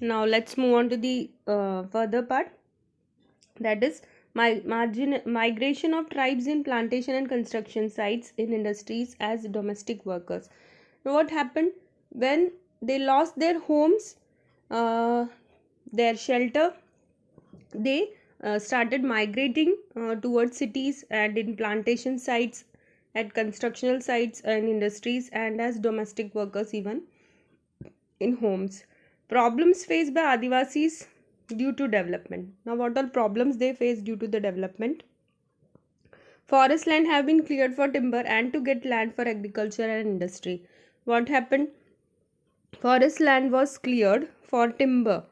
Now let's move on to the further part, that is migration of tribes in plantation and construction sites in industries as domestic workers. Now, what happened when they lost their homes, uh, their shelter? They started migrating towards cities and in plantation sites, at constructional sites and industries, and as domestic workers even in homes. Problems faced by Adivasis due to development. Now, what are problems they face due to the development? Forest land have been cleared for timber and to get land for agriculture and industry. What happened? Forest land was cleared for timber,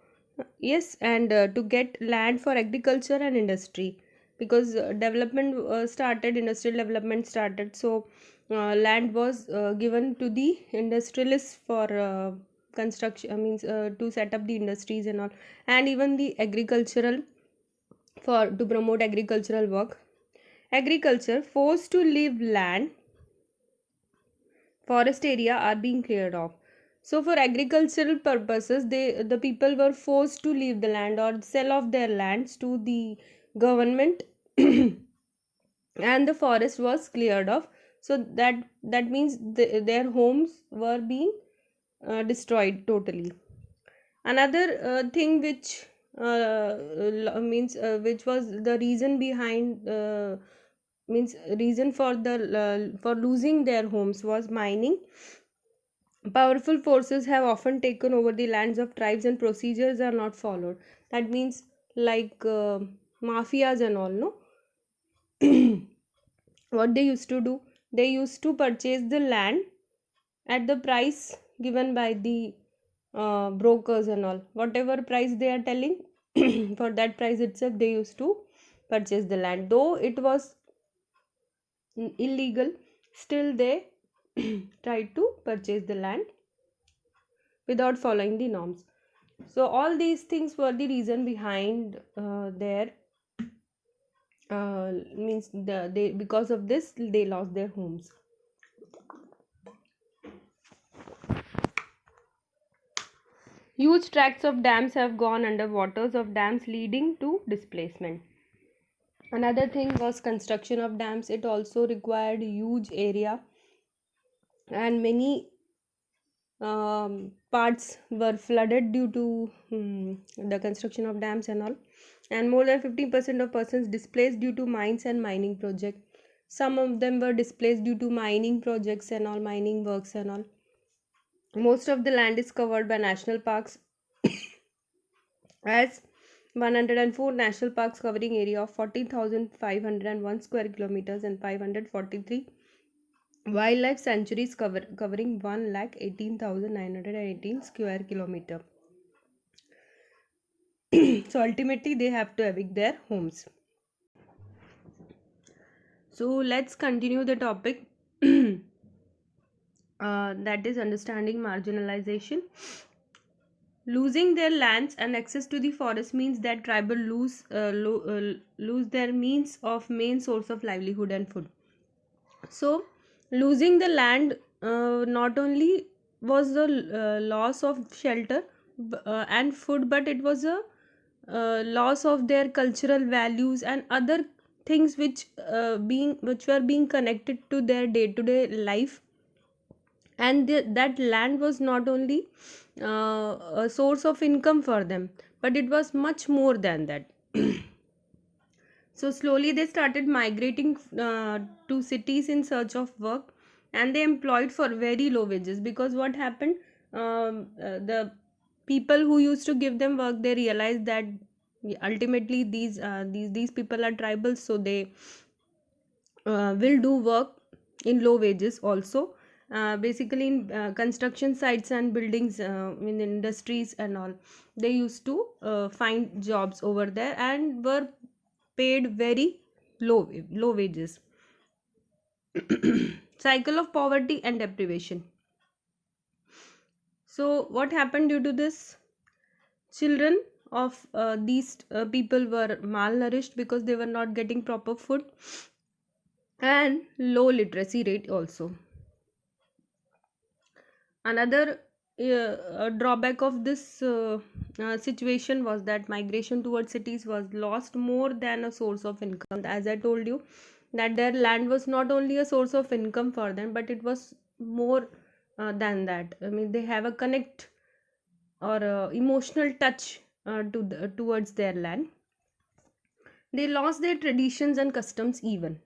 yes, and to get land for agriculture and industry, because development started, industrial development started. So land was given to the industrialists for construction, means to set up the industries and all, and even the agricultural, for to promote agricultural work. Agriculture forced to leave land, forest area are being cleared off. So for agricultural purposes, the people were forced to leave the land or sell off their lands to the government and the forest was cleared off. So that means their homes were being destroyed totally. Another thing which means which was the reason behind, means reason for the for losing their homes, was mining. Powerful forces have often taken over the lands of tribes and procedures are not followed. That means like mafias and all, no? What they used to do, they used to purchase the land at the price given by the brokers and all. Whatever price they are telling, for that price itself they used to purchase the land. Though it was illegal, still they tried to purchase the land without following the norms. So all these things were the reason behind their means they, because of this they lost their homes. Huge tracts of dams have gone under waters of dams, leading to displacement. Another thing was construction of dams. It also required huge area, and many parts were flooded due to the construction of dams and all. And more than 50% of persons displaced due to mines and mining project. Some of them were displaced due to mining projects and all, mining works and all. Most of the land is covered by national parks, as 104 national parks covering area of 40,501 square kilometers and 543 wildlife sanctuaries covering 1,18,918 square kilometer. So ultimately they have to evict their homes. So let's continue the topic, that is understanding marginalization. Losing their lands and access to the forest means that tribal lose their means of main source of livelihood and food. So losing the land not only was the loss of shelter and food, but it was a loss of their cultural values and other things which were being connected to their day to day life. And that land was not only a source of income for them, but it was much more than that. So slowly they started migrating to cities in search of work, and they employed for very low wages, because what happened, the people who used to give them work, they realized that ultimately these people are tribal, so they will do work in low wages also. Basically in construction sites and buildings, in industries and all, they used to find jobs over there and were paid very low wages. Cycle of poverty and deprivation. So what happened due to this? Children of these people were malnourished because they were not getting proper food, and low literacy rate also. Another a drawback of this situation was that migration towards cities was lost more than a source of income. As I told you, that their land was not only a source of income for them, but it was more than that. I mean, they have a connect or emotional touch towards their land. They lost their traditions and customs even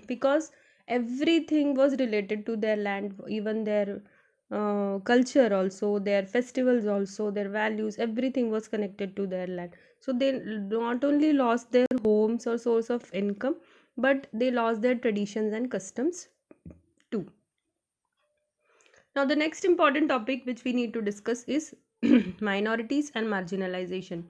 because everything was related to their land, even their culture also, their festivals also, their values, everything was connected to their land. So they not only lost their homes or source of income, but they lost their traditions and customs too. Now the next important topic which we need to discuss is minorities and marginalization.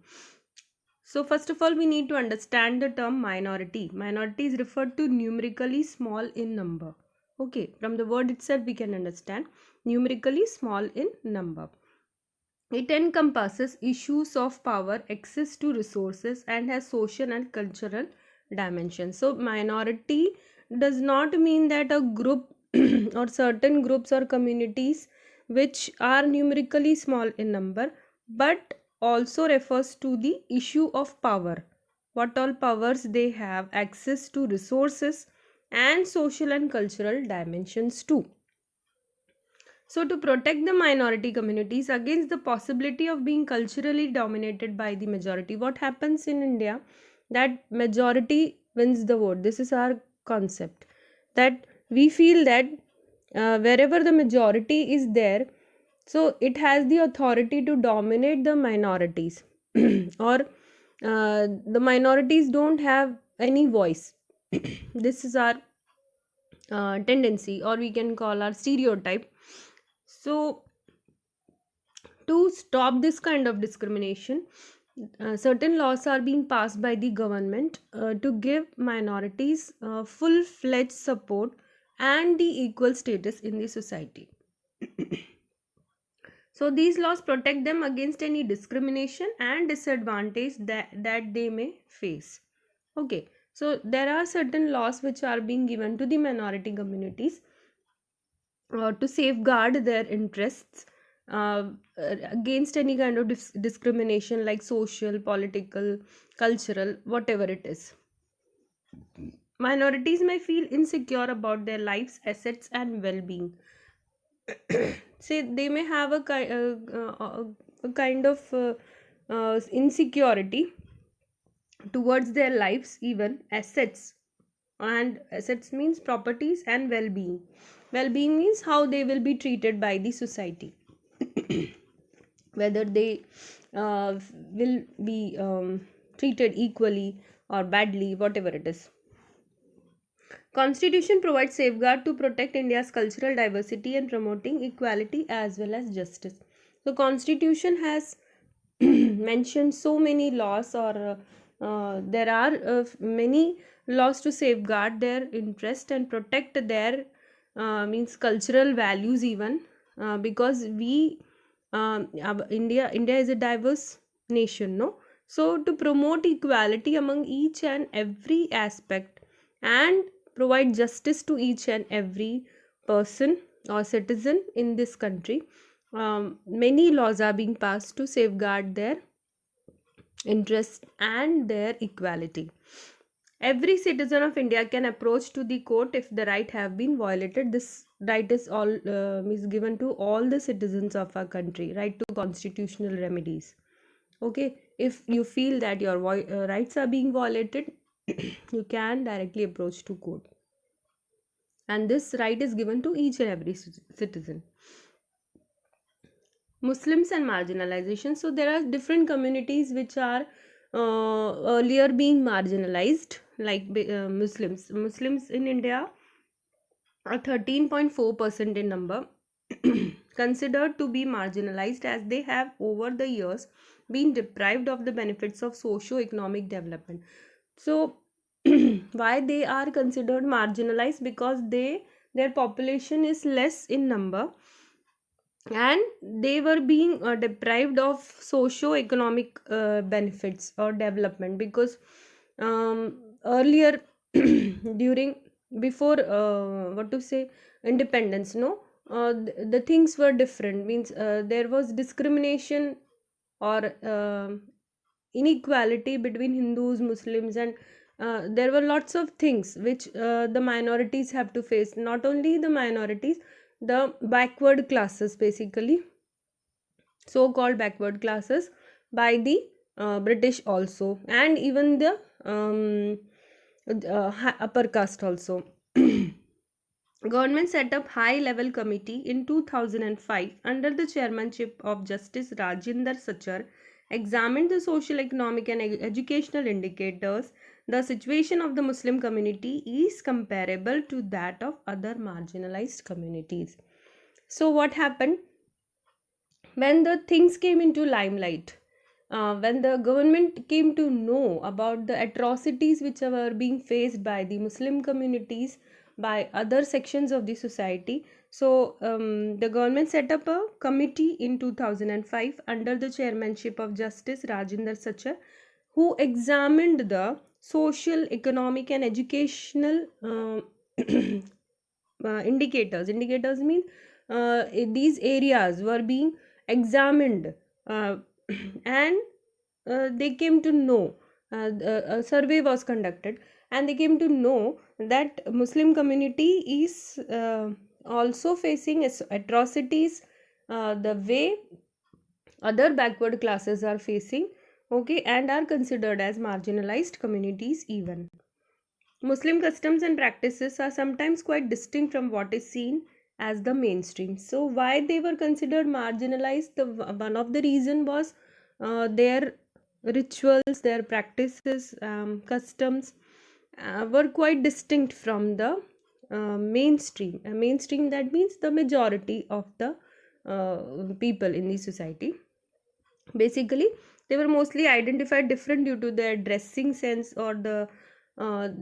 So first of all, we need to understand the term minority. Minority is referred to numerically small in number. Okay, from the word itself we can understand numerically small in number. It encompasses issues of power, access to resources, and has social and cultural dimensions. So minority does not mean that a group or certain groups or communities which are numerically small in number, but also refers to the issue of power, what all powers they have, access to resources, and social and cultural dimensions too. So, to protect the minority communities against the possibility of being culturally dominated by the majority, what happens in India? That majority wins the vote. This is our concept. That we feel that wherever the majority is there, so it has the authority to dominate the minorities, or the minorities don't have any voice. This is our tendency, or we can call our stereotype. So, to stop this kind of discrimination, certain laws are being passed by the government to give minorities full fledged support and the equal status in the society. So these laws protect them against any discrimination and disadvantage that they may face. Okay, so there are certain laws which are being given to the minority communities to safeguard their interests against any kind of discrimination, like social, political, cultural, whatever it is. Minorities may feel insecure about their lives, assets, and well-being. Say they may have a kind of insecurity towards their lives, even assets. And assets means properties, and well-being. Well-being means how they will be treated by the society, whether they will be treated equally or badly, whatever it is. Constitution provides safeguard to protect India's cultural diversity and promoting equality as well as justice. The Constitution has mentioned so many laws, or there are many laws to safeguard their interest and protect their means cultural values even, because we India is a diverse nation, no? So to promote equality among each and every aspect and provide justice to each and every person or citizen in this country, many laws are being passed to safeguard their interests and their equality. Every citizen of India can approach to the court if the right have been violated. This right is all is given to all the citizens of our country. Right to constitutional remedies. Okay, if you feel that your rights are being violated, you can directly approach to court, and this right is given to each and every citizen. Muslims and marginalization. So there are different communities which are earlier being marginalized, like Muslims. Muslims in India are 13.4% in number, considered to be marginalized as they have over the years been deprived of the benefits of socio-economic development. So why they are considered marginalized? Because their population is less in number, and they were being deprived of socio-economic benefits or development, because earlier during before what to say independence, no, the things were different, means there was discrimination or inequality between Hindus, Muslims, and there were lots of things which the minorities have to face. Not only the minorities, the backward classes, basically, so called backward classes by the British also, and even the upper caste also. Government set up high level committee in 2005 under the chairmanship of Justice Rajinder Sachar, examined the social, economic, and educational indicators. The situation of the Muslim community is comparable to that of other marginalized communities. So what happened when the things came into limelight? When the government came to know about the atrocities which were being faced by the Muslim communities, by other sections of the society, so the government set up a committee in 2005 under the chairmanship of Justice Rajinder Sachar, who examined the social, economic, and educational indicators mean these areas were being examined, uh, and they came to know, a survey was conducted, and they came to know that Muslim community is also facing atrocities the way other backward classes are facing, okay, and are considered as marginalized communities even. Muslim customs and practices are sometimes quite distinct from what is seen as the mainstream. So, why they were considered marginalized? One of the reason was their rituals, their practices, customs were quite distinct from the mainstream. Mainstream, that means the majority of the people in the society. Basically, they were mostly identified different due to their dressing sense, or the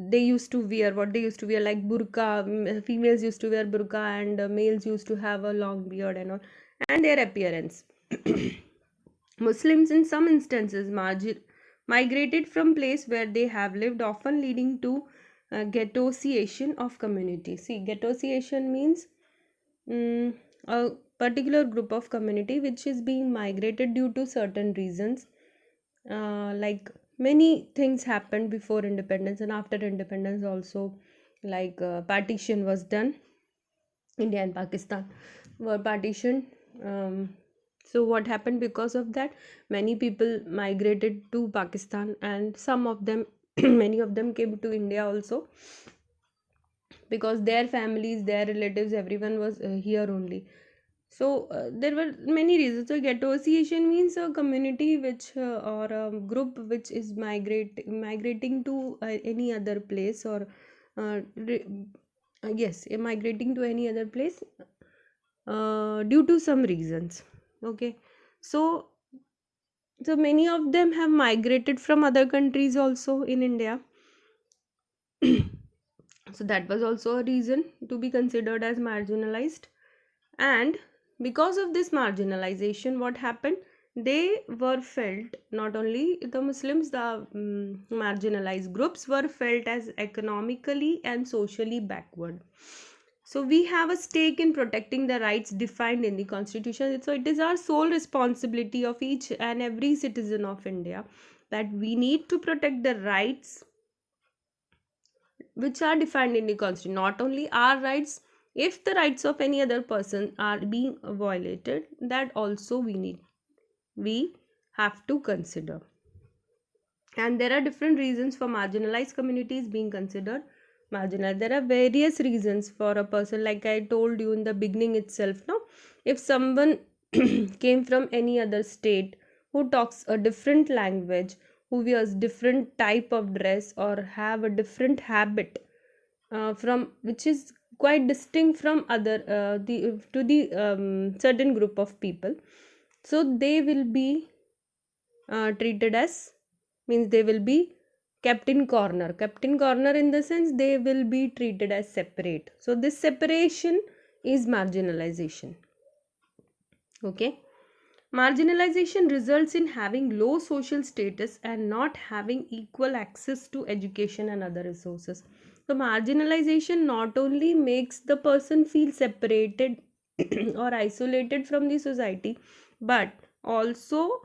they used to wear what they used to wear, like burqa. Females used to wear burqa, and males used to have a long beard and all, and their appearance. Muslims in some instances migrated from place where they have lived, often leading to ghettoization of community. See, ghettoization means a particular group of community which is being migrated due to certain reasons, like many things happened before independence and after independence also, like partition was done. India and Pakistan were partitioned. So what happened because of that? Many people migrated to Pakistan, and some of them many of them came to India also, because their families, their relatives, everyone was here only. So there were many reasons. So ghettoization means a community which or a group which is migrating to any other place, or yes, migrating to any other place due to some reasons. Okay, so many of them have migrated from other countries also in India. So that was also a reason to be considered as marginalized. And because of this marginalization, what happened? They were felt, not only the Muslims, the marginalized groups were felt as economically and socially backward. So we have a stake in protecting the rights defined in the constitution. So it is our sole responsibility of each and every citizen of India that we need to protect the rights which are defined in the constitution. Not only our rights, if the rights of any other person are being violated, that also we have to consider. And there are different reasons for marginalized communities being considered marginalized. There are various reasons for a person, like I told you in the beginning itself. Now, if someone came from any other state, who talks a different language, who wears different type of dress, or have a different habit from which is quite distinct from other the to the certain group of people, so they will be treated as, means they will be kept in corner in the sense they will be treated as separate. So this separation is marginalization. Okay, marginalization results in having low social status and not having equal access to education and other resources. So marginalization not only makes the person feel separated or isolated from the society, but also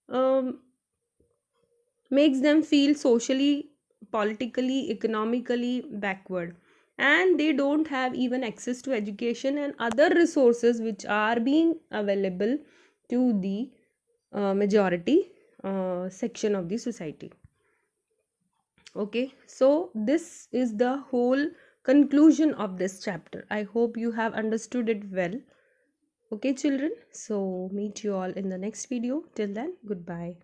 um, makes them feel socially, politically, economically backward, and they don't have even access to education and other resources which are being available to the majority section of the society. Okay, so this is the whole conclusion of this chapter. I hope you have understood it well. Okay, children, so meet you all in the next video. Till then, goodbye.